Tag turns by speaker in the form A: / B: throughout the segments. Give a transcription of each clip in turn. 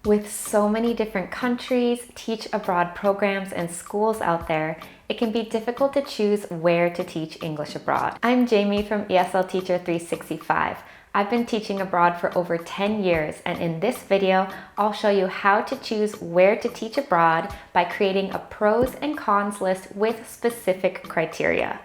A: With so many different countries, teach abroad programs, and schools out there, it can be difficult to choose where to teach English abroad. I'm Jamie from ESL Teacher 365. I've been teaching abroad for over 10 years, and in this video, I'll show you how to choose where to teach abroad by creating a pros and cons list with specific criteria.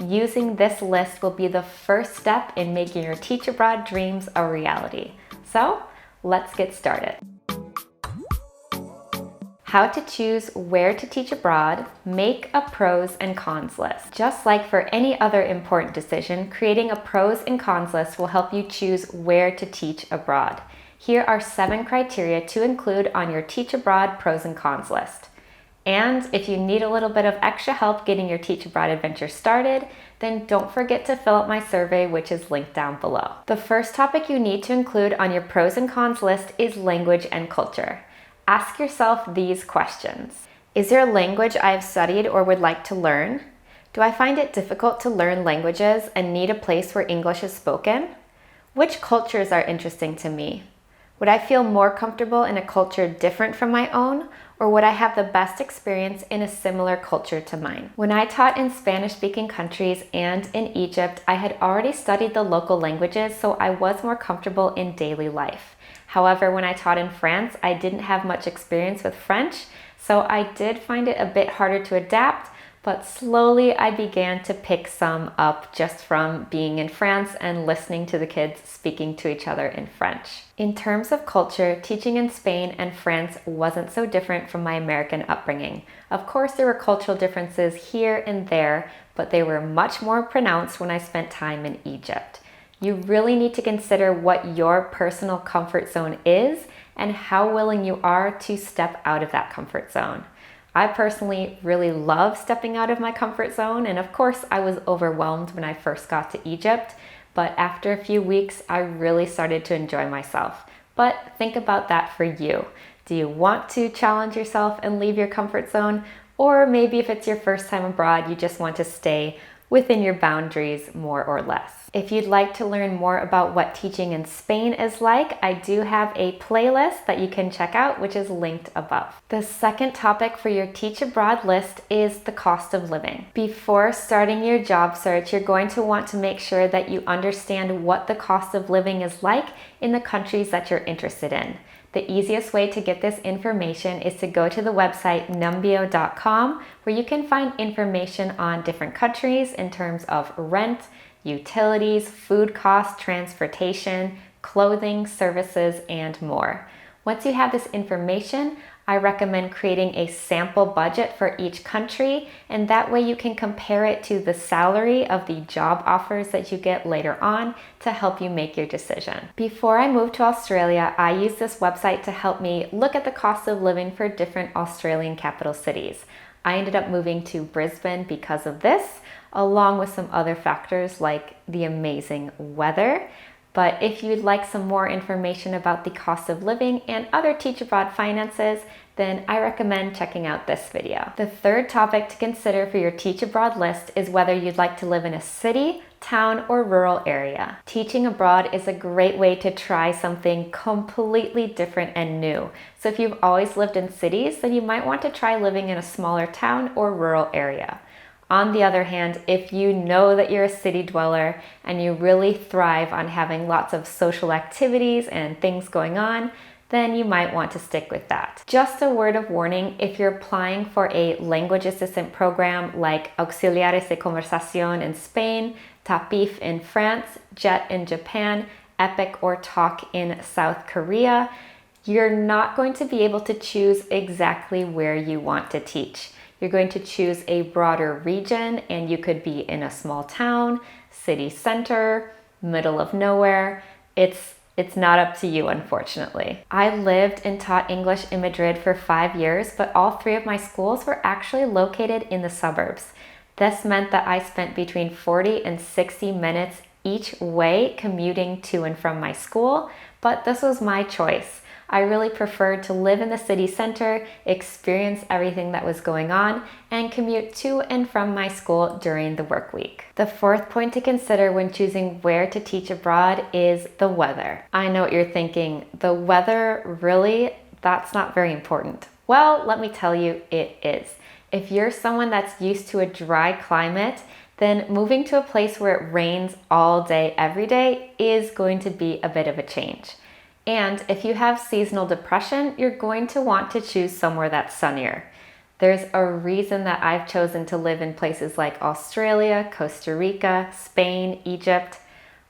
A: Using this list will be the first step in making your teach abroad dreams a reality. So, let's get started. How to choose where to teach abroad, make a pros and cons list. Just like for any other important decision, creating a pros and cons list will help you choose where to teach abroad. Here are 7 criteria to include on your teach abroad pros and cons list. And if you need a little bit of extra help getting your teach abroad adventure started, then don't forget to fill out my survey, which is linked down below. The first topic you need to include on your pros and cons list is language and culture. Ask yourself these questions. Is there a language I have studied or would like to learn? Do I find it difficult to learn languages and need a place where English is spoken? Which cultures are interesting to me? Would I feel more comfortable in a culture different from my own, or would I have the best experience in a similar culture to mine? When I taught in Spanish-speaking countries and in Egypt, I had already studied the local languages, so I was more comfortable in daily life. However, when I taught in France, I didn't have much experience with French, so I did find it a bit harder to adapt, but slowly I began to pick some up just from being in France and listening to the kids speaking to each other in French. In terms of culture, teaching in Spain and France wasn't so different from my American upbringing. Of course, there were cultural differences here and there, but they were much more pronounced when I spent time in Egypt. You really need to consider what your personal comfort zone is and how willing you are to step out of that comfort zone. I personally really love stepping out of my comfort zone, and of course I was overwhelmed when I first got to Egypt, but after a few weeks I really started to enjoy myself. But think about that for you. Do you want to challenge yourself and leave your comfort zone? Or maybe if it's your first time abroad, you just want to stay within your boundaries more or less. If you'd like to learn more about what teaching in Spain is like, I do have a playlist that you can check out, which is linked above. The second topic for your teach abroad list is the cost of living. Before starting your job search, you're going to want to make sure that you understand what the cost of living is like in the countries that you're interested in. The easiest way to get this information is to go to the website numbeo.com, where you can find information on different countries in terms of rent, utilities, food costs, transportation, clothing, services, and more. Once you have this information, I recommend creating a sample budget for each country, and that way you can compare it to the salary of the job offers that you get later on to help you make your decision. Before I moved to Australia, I used this website to help me look at the cost of living for different Australian capital cities. I ended up moving to Brisbane because of this, along with some other factors like the amazing weather. But if you'd like some more information about the cost of living and other teach abroad finances, then I recommend checking out this video. The third topic to consider for your teach abroad list is whether you'd like to live in a city, town, or rural area. Teaching abroad is a great way to try something completely different and new. So if you've always lived in cities, then you might want to try living in a smaller town or rural area. On the other hand, if you know that you're a city dweller and you really thrive on having lots of social activities and things going on, then you might want to stick with that. Just a word of warning, if you're applying for a language assistant program like Auxiliares de Conversación in Spain, TAPIF in France, JET in Japan, EPIC or TALK in South Korea, you're not going to be able to choose exactly where you want to teach. You're going to choose a broader region, and you could be in a small town, city center, middle of nowhere. It's not up to you, unfortunately. I lived and taught English in Madrid for 5 years, but all 3 of my schools were actually located in the suburbs. This meant that I spent between 40 and 60 minutes each way commuting to and from my school, but this was my choice. I really preferred to live in the city center, experience everything that was going on, and commute to and from my school during the work week. The fourth point to consider when choosing where to teach abroad is the weather. I know what you're thinking. The weather really? That's not very important. Well, let me tell you, it is. If you're someone that's used to a dry climate, then moving to a place where it rains all day, every day is going to be a bit of a change. And if you have seasonal depression, you're going to want to choose somewhere that's sunnier. There's a reason that I've chosen to live in places like Australia, Costa Rica, Spain, Egypt.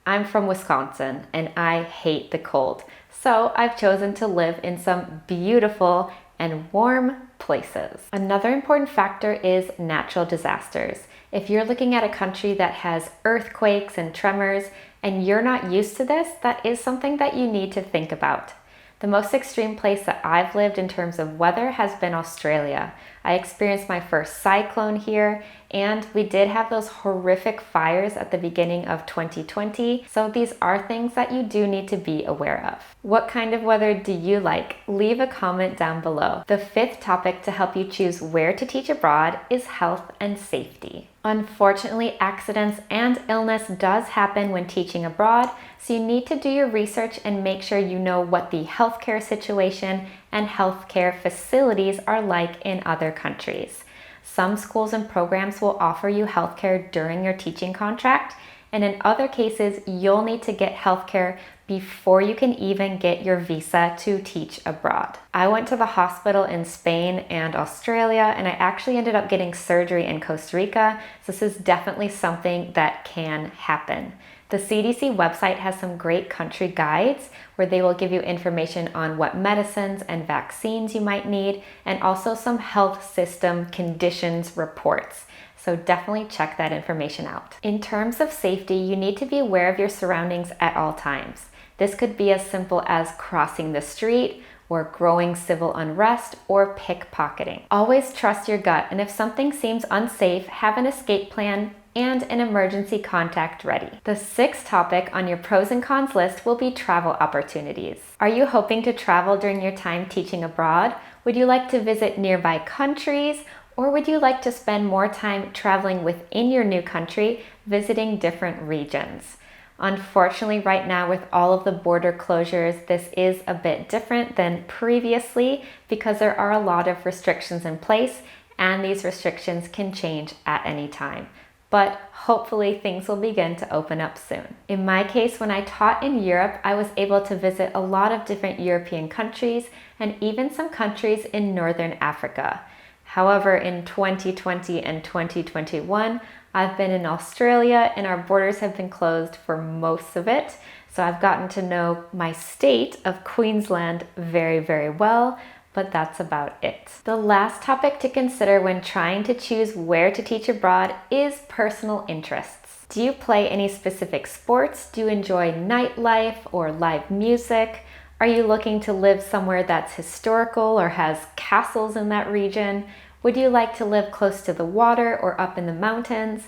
A: I'm from Wisconsin and I hate the cold. So I've chosen to live in some beautiful and warm places. Another important factor is natural disasters. If you're looking at a country that has earthquakes and tremors and you're not used to this, that is something that you need to think about. The most extreme place that I've lived in terms of weather has been Australia. I experienced my first cyclone here, and we did have those horrific fires at the beginning of 2020. So these are things that you do need to be aware of. What kind of weather do you like? Leave a comment down below. The fifth topic to help you choose where to teach abroad is health and safety. Unfortunately, accidents and illness does happen when teaching abroad, so you need to do your research and make sure you know what the healthcare situation and healthcare facilities are like in other countries. Some schools and programs will offer you healthcare during your teaching contract, and in other cases, you'll need to get healthcare before you can even get your visa to teach abroad. I went to the hospital in Spain and Australia, and I actually ended up getting surgery in Costa Rica. So this is definitely something that can happen. The CDC website has some great country guides where they will give you information on what medicines and vaccines you might need, and also some health system conditions reports. So definitely check that information out. In terms of safety, you need to be aware of your surroundings at all times. This could be as simple as crossing the street, or growing civil unrest, or pickpocketing. Always trust your gut, and if something seems unsafe, have an escape plan and an emergency contact ready. The sixth topic on your pros and cons list will be travel opportunities. Are you hoping to travel during your time teaching abroad? Would you like to visit nearby countries? Or would you like to spend more time traveling within your new country, visiting different regions? Unfortunately, right now with all of the border closures, this is a bit different than previously because there are a lot of restrictions in place, and these restrictions can change at any time. But hopefully things will begin to open up soon. In my case, when I taught in Europe, I was able to visit a lot of different European countries and even some countries in Northern Africa. However, in 2020 and 2021, I've been in Australia and our borders have been closed for most of it. So I've gotten to know my state of Queensland very, very well, but that's about it. The last topic to consider when trying to choose where to teach abroad is personal interests. Do you play any specific sports? Do you enjoy nightlife or live music? Are you looking to live somewhere that's historical or has castles in that region? Would you like to live close to the water or up in the mountains?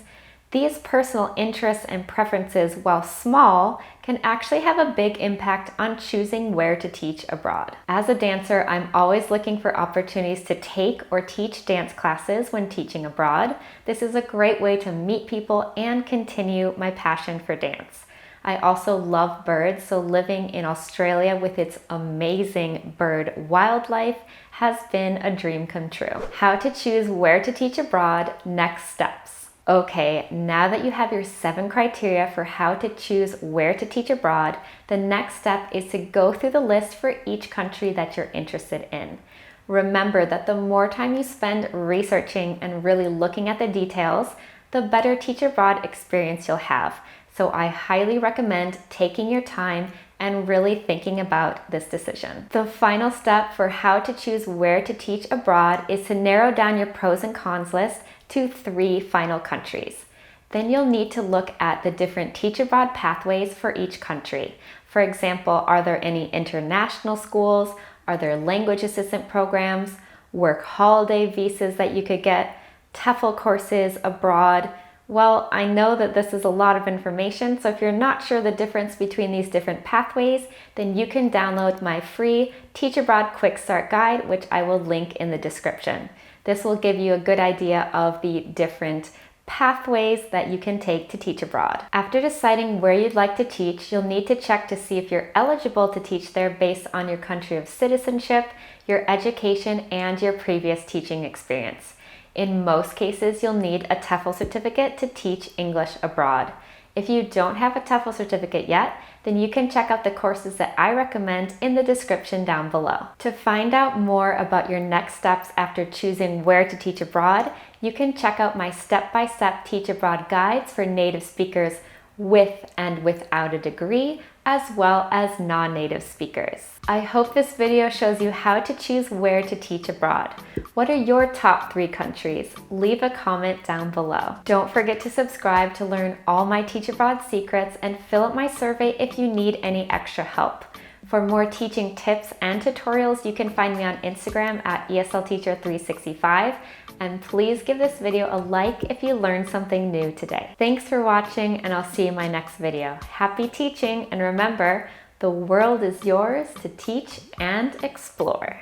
A: These personal interests and preferences, while small, can actually have a big impact on choosing where to teach abroad. As a dancer, I'm always looking for opportunities to take or teach dance classes when teaching abroad. This is a great way to meet people and continue my passion for dance. I also love birds, so living in Australia with its amazing bird wildlife has been a dream come true. How to choose where to teach abroad, next steps. Okay, now that you have your 7 criteria for how to choose where to teach abroad, the next step is to go through the list for each country that you're interested in. Remember that the more time you spend researching and really looking at the details, the better teach abroad experience you'll have. So I highly recommend taking your time and really thinking about this decision. The final step for how to choose where to teach abroad is to narrow down your pros and cons list to 3 final countries. Then you'll need to look at the different teach abroad pathways for each country. For example, are there any international schools? Are there language assistant programs, work holiday visas that you could get, TEFL courses abroad? Well, I know that this is a lot of information, so if you're not sure the difference between these different pathways, then you can download my free Teach Abroad Quick Start Guide, which I will link in the description. This will give you a good idea of the different Pathways that you can take to teach abroad. After deciding where you'd like to teach, you'll need to check to see if you're eligible to teach there based on your country of citizenship, your education, and your previous teaching experience. In most cases, you'll need a TEFL certificate to teach English abroad. If you don't have a TEFL certificate yet, then you can check out the courses that I recommend in the description down below. To find out more about your next steps after choosing where to teach abroad, you can check out my step-by-step teach abroad guides for native speakers with and without a degree, as well as non-native speakers. I hope this video shows you how to choose where to teach abroad. What are your top 3 countries? Leave a comment down below. Don't forget to subscribe to learn all my teach abroad secrets and fill out my survey if you need any extra help. For more teaching tips and tutorials, you can find me on Instagram at ESLTeacher365, and please give this video a like if you learned something new today. Thanks for watching, and I'll see you in my next video. Happy teaching, and remember, the world is yours to teach and explore.